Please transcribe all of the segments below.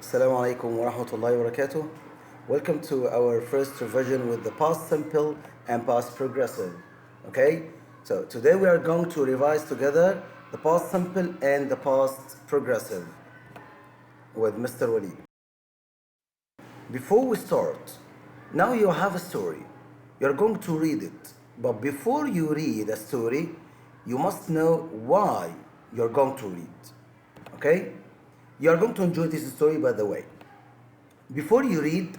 Assalamu alaikum wa rahmatullahi wa barakatuh. Welcome to our first revision with the past simple and past progressive. Okay, so today we are going to revise together the past simple and the past progressive with Mr. Wali. Before we start, now you have a story. You're going to read it. But before you read a story, you must know why you're going to read. Okay? You are going to enjoy this story, by the way. Before you read,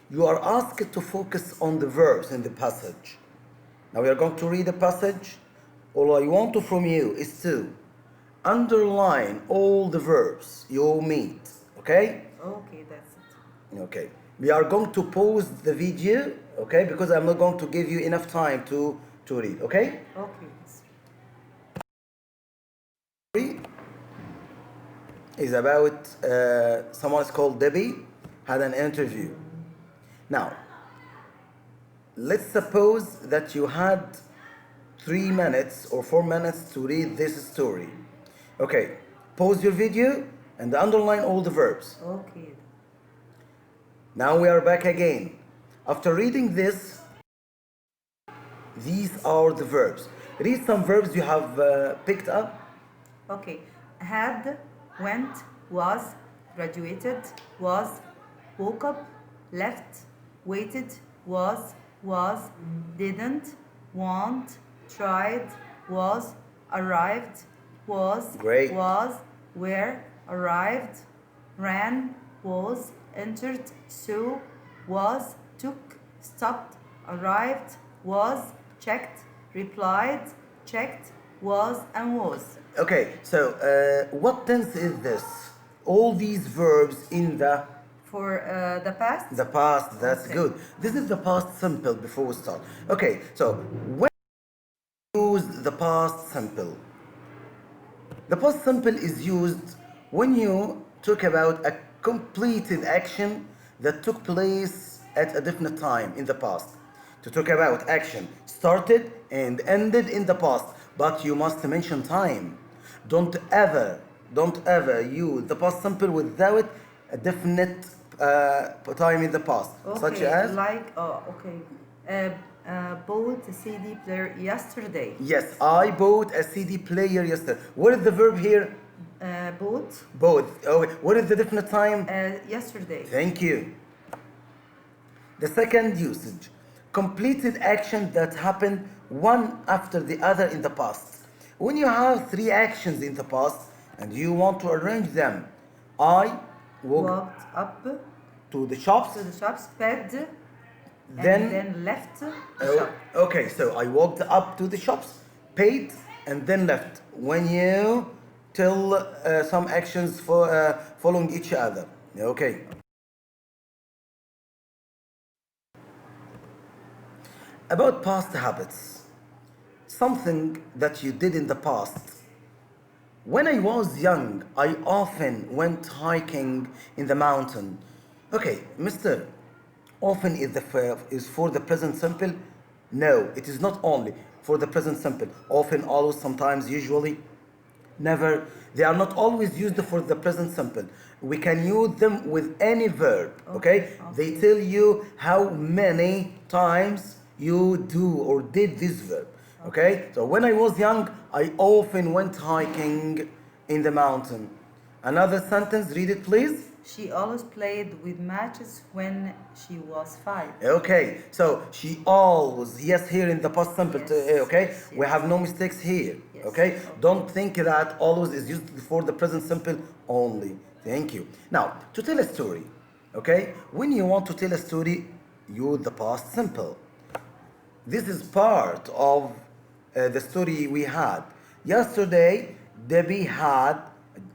you are asked to focus on the verbs in the passage. Now we are going to read the passage. All I want from you is to underline all the verbs you meet. Okay? Okay, that's it. Okay. We are going to pause the video, okay? Because I'm not going to give you enough time to read, okay? Okay. Is about someone called Debbie had an interview. Now, let's suppose that you had 3 minutes or 4 minutes to read this story. Okay, pause your video and underline all the verbs. Okay. Now we are back again. After reading this, these are the verbs. Read some verbs you have picked up. Okay. Had, went, was, graduated, was, woke up, left, waited, was, didn't, want, tried, was, arrived, was, Great. was, where, arrived, ran, was, entered, saw, was, took, stopped, arrived, was, checked, replied, checked, was, and was. Okay, so what tense is this? All these verbs in the For the past? past, that's Okay. good. This is the past simple before we start. Okay, so when you use the past simple, the past simple is used when you talk about a completed action that took place at a definite time in the past. To talk about action started and ended in the past, but you must mention time. Don't ever use the past simple without a definite time in the past, Okay, such as bought a CD player yesterday. yes, I bought a CD player yesterday. What is the verb here? Bought Both. Okay. What is the definite time? yesterday. Thank you. The second usage, completed action that happened one after the other in the past. When you have 3 actions in the past and you want to arrange them, I walked Walked up to the shops, to the shops, paid, then, and then left the oh, shop. okay, so I walked up to the shops, paid, and then left. When you tell some actions for following each other, okay. About past habits, something that you did in the past. When I was young, I often went hiking in the mountain. Okay, Mister, often is for the present simple? No, it is not only for the present simple. Often, always, sometimes, usually, never. They are not always used for the present simple. We can use them with any verb. Okay? They tell you how many times you do or did this verb. Okay? So when I was young, I often went hiking in the mountain. Another sentence, read it please. She always played with matches when she was 5. Okay, so she always, yes, here in the past simple, Yes, okay? yes, We yes. have no mistakes here, Yes, okay? okay. Don't think that always is used for the present simple only. Thank you. Now, to tell a story, okay? When you want to tell a story, use the past simple. This is part of the story we had. Yesterday, Debbie had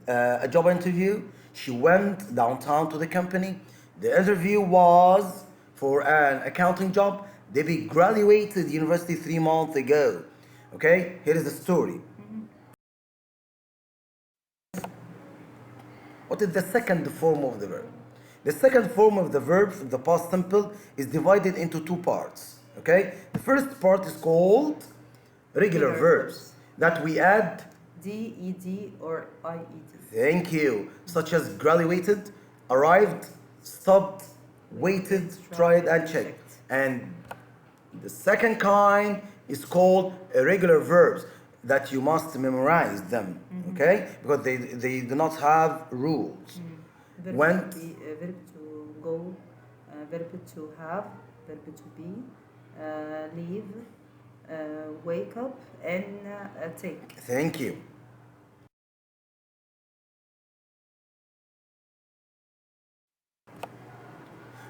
a job interview. She went downtown to the company. The interview was for an accounting job. Debbie graduated university 3 months ago. Okay, here is the story. What is the second form of the verb? The second form of the verb, the past simple, is divided into 2 parts. Okay? The first part is called regular Regular verbs verbs. that we add D, ED, or IED. thank you, such as graduated, arrived, stopped, waited, Waited, tried, tried, and and checked. checked. And the second kind is called irregular verbs that you must memorize them, okay? Because they do not have rules. Verb Went, to be, verb to go, verb to have, verb to be, leave, wake up, and take. thank you.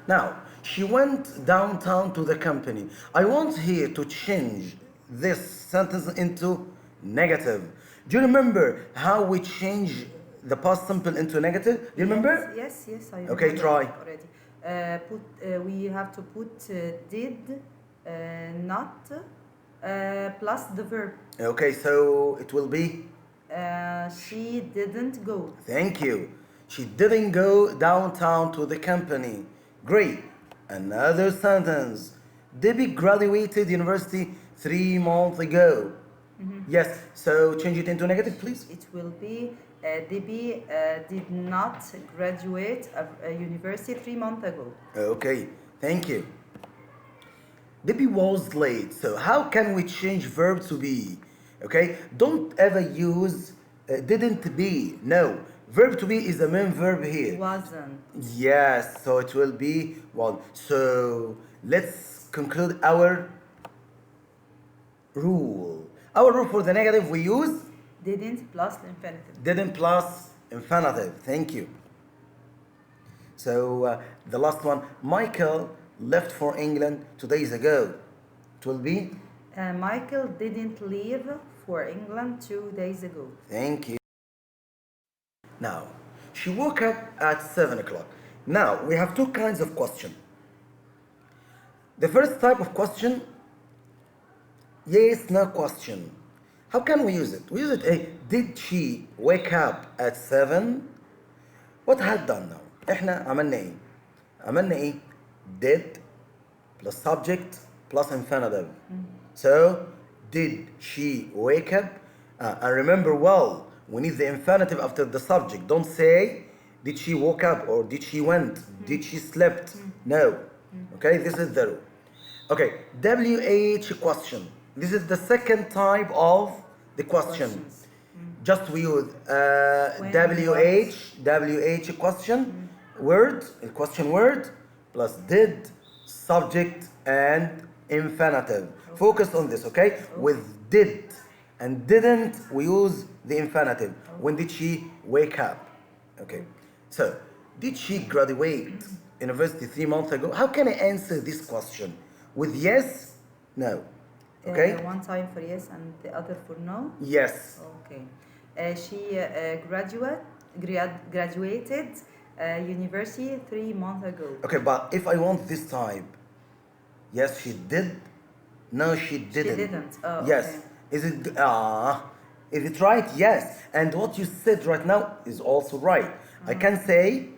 Now, she went downtown to the company. I want here to change this sentence into negative. Do you remember how we change the past simple into negative? Do you remember? Yes, I Okay, remember try. already. We have to put did, not, plus the verb. Okay, so it will be She didn't go. thank you. She didn't go downtown to the company. Great. Another sentence. Debbie graduated university 3 months ago. Yes, so change it into negative, please. It will be Debbie did not graduate a university 3 months ago. Okay, thank you. Debbie was late. So how can we change verb to be? Okay, don't ever use didn't be. No, verb to be is the main verb here. Wasn't. Yes, so it will be well. So let's conclude our rule. Our rule for the negative we use Didn't plus infinitive. didn't plus infinitive. Thank you. So the last one, Michael left for England 2 days ago. It will be Michael didn't leave for England 2 days ago. thank you. Now, she woke up at 7 o'clock. Now we have two kinds of question. The first type of question, yes, no question. How can we use it? We use it did she wake up at 7? What had done now؟ احنا عملنا ايه؟ عملنا ايه؟ Did plus subject plus infinitive. So, did she wake up? And remember well, we need the infinitive after the subject. Don't say, did she woke up or did she went? Did she slept? No. Okay, this is the rule. Okay, WH question. This is the second type of the question. Questions. Just we use When, WH question word, question word plus did, subject and infinitive. Focus on this, okay? With did and didn't, we use the infinitive. When did she wake up? Okay. So, did she graduate university 3 months ago? How can I answer this question? With yes? No. Okay? One time for yes and the other for no. Yes. Okay. She graduated university 3 months ago. Okay, but if I want this type, yes, she did. No, she didn't. She didn't. Oh, yes. okay. Is it right? Yes. And what you said right now is also right. I can say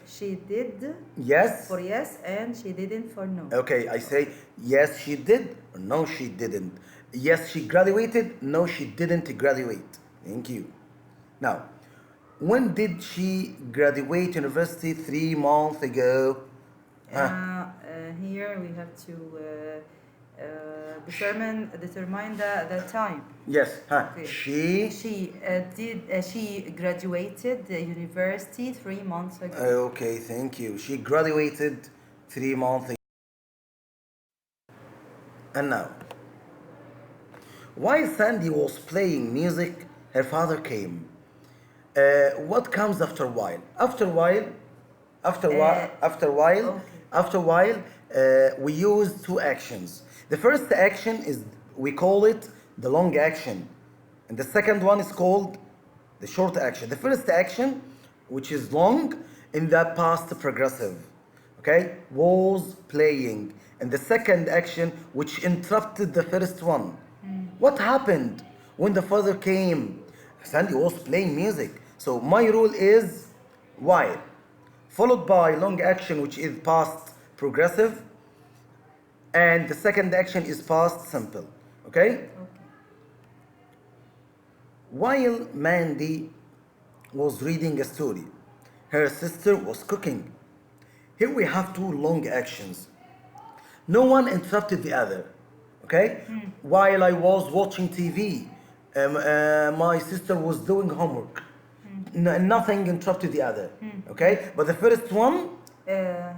She did yes. for yes and she didn't for no. Okay, I say yes, she did, or no, she didn't. Yes, she graduated, no, she didn't graduate. Thank you. Now, when did she graduate university 3 months ago? Here we have to determine the time. Yes. Okay. She. She graduated the university 3 months ago. Okay, thank you. She graduated 3 months ago. And now, while Sandy was playing music, her father came. What comes after while? After while, we use two actions. The first action is, we call it the long action. And the second one is called the short action. The first action, which is long, in the past progressive, okay, was playing. And the second action, which interrupted the first one. What happened when the father came? Sandy was playing music. So my rule is while, followed by long action, which is past progressive, and the second action is past simple. Okay? Okay. While Mandy was reading a story, Her sister was cooking. Here we have two long actions. No one interrupted the other. Okay? While I was watching TV, my sister was doing homework. Nothing interrupted the other. Okay? But the first one, Her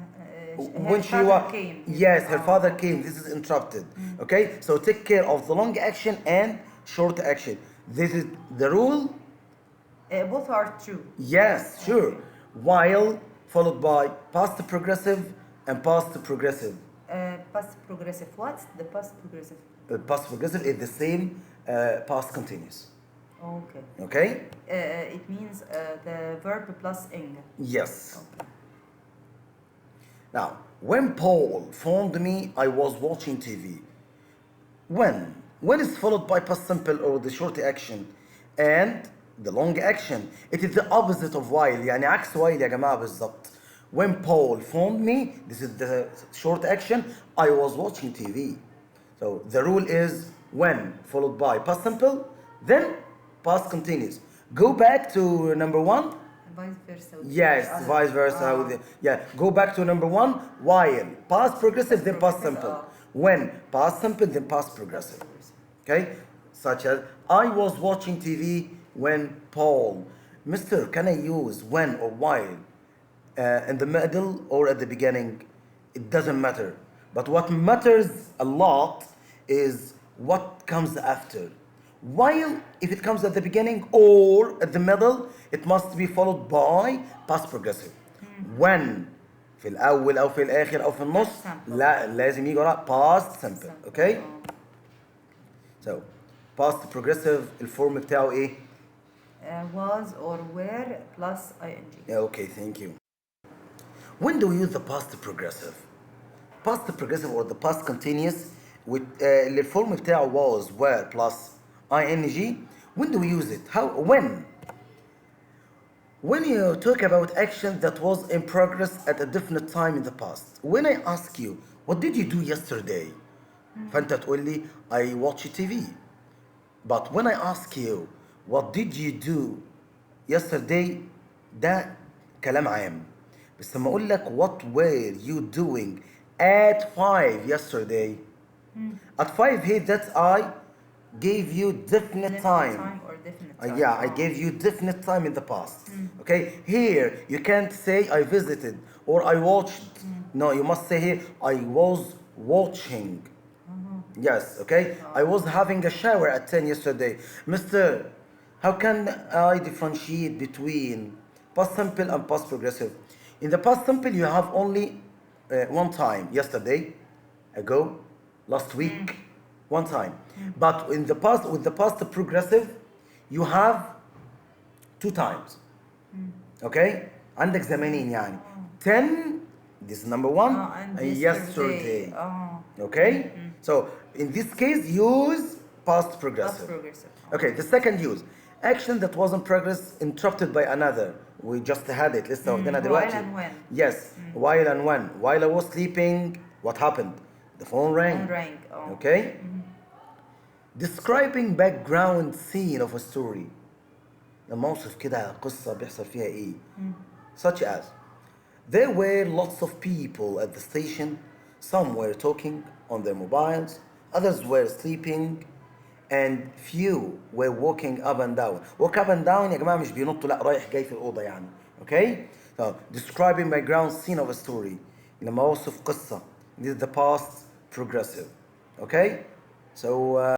father came. yes, her Oh, father okay. came. This is interrupted. Okay? So take care of the long action and short action. This is the rule. Both are true. Yes, sure. Okay. While followed by past progressive and past progressive. Past progressive. What's the past progressive? Past progressive is the same past continuous. Okay. Okay? It means the verb plus ing. Yes. Okay. Now, when Paul phoned me, I was watching TV. When? When is followed by past simple or the short action and the long action. It is the opposite of while. يعني عكس while يا جماعة بالظبط. When Paul phoned me, this is the short action, I was watching TV. So the rule is when followed by past simple, then past continuous. Go back to number one. Vice versa. Yes, vice versa. Yeah, go back to number one. While past progressive, then past simple. When past simple, then past progressive. Okay, such as I was watching TV when Paul. Mister, can I use when or while in the middle or at the beginning? It doesn't matter. But what matters a lot is what comes after. While if it comes at the beginning or at the middle, it must be followed by past progressive. When في الأول أو في الآخر أو في النص لا لازم يجي وراء past simple. Okay? So past progressive الفورم بتاعه إيه؟ Was or were plus ing. Yeah, okay, thank you. When do we use the past progressive? Past progressive or the past continuous with اللي الفورم بتاعه was were plus ing. When do we use it? How? When you talk about action that was in progress at a definite time in the past. When I ask you, what did you do yesterday? فأنت تقول لي I watched TV. But when I ask you, what did you do yesterday? ده كلام عام. بس لما أقول لك what were you doing at 5 yesterday? At 5 here that I gave you definite time. Or definite time. Yeah, I gave you definite time in the past. Okay, here you can't say I visited or I watched. No, you must say here I was watching. Yes, okay. I was having a shower at 10 yesterday. Mister, how can I differentiate between past simple and past progressive? In the past simple, you have only one time, yesterday, ago, last week, one time. But in the past, with the past progressive, you have two times. Okay? عندك زمانين يعني 10 this is number one And yesterday. Oh. Okay? So in this case use past progressive. Past progressive. Okay, the second use action that was in progress interrupted by another. We just had it. لسه واخدينها دلوقتي. While and when. Yes, while and when. While I was sleeping, what happened? The phone rang. Phone rang. Oh. Okay? Describing background scene of a story. لما اوصف كده قصة بيحصل فيها ايه. Such as there were lots of people at the station. Some were talking on their mobiles, others were sleeping, and few were walking up and down. Walk up and down يا جماعة مش بينطوا لا رايح جاي في الأوضة يعني. Okay? So describing background scene of a story. لما اوصف قصة. This is the past progressive. Okay? So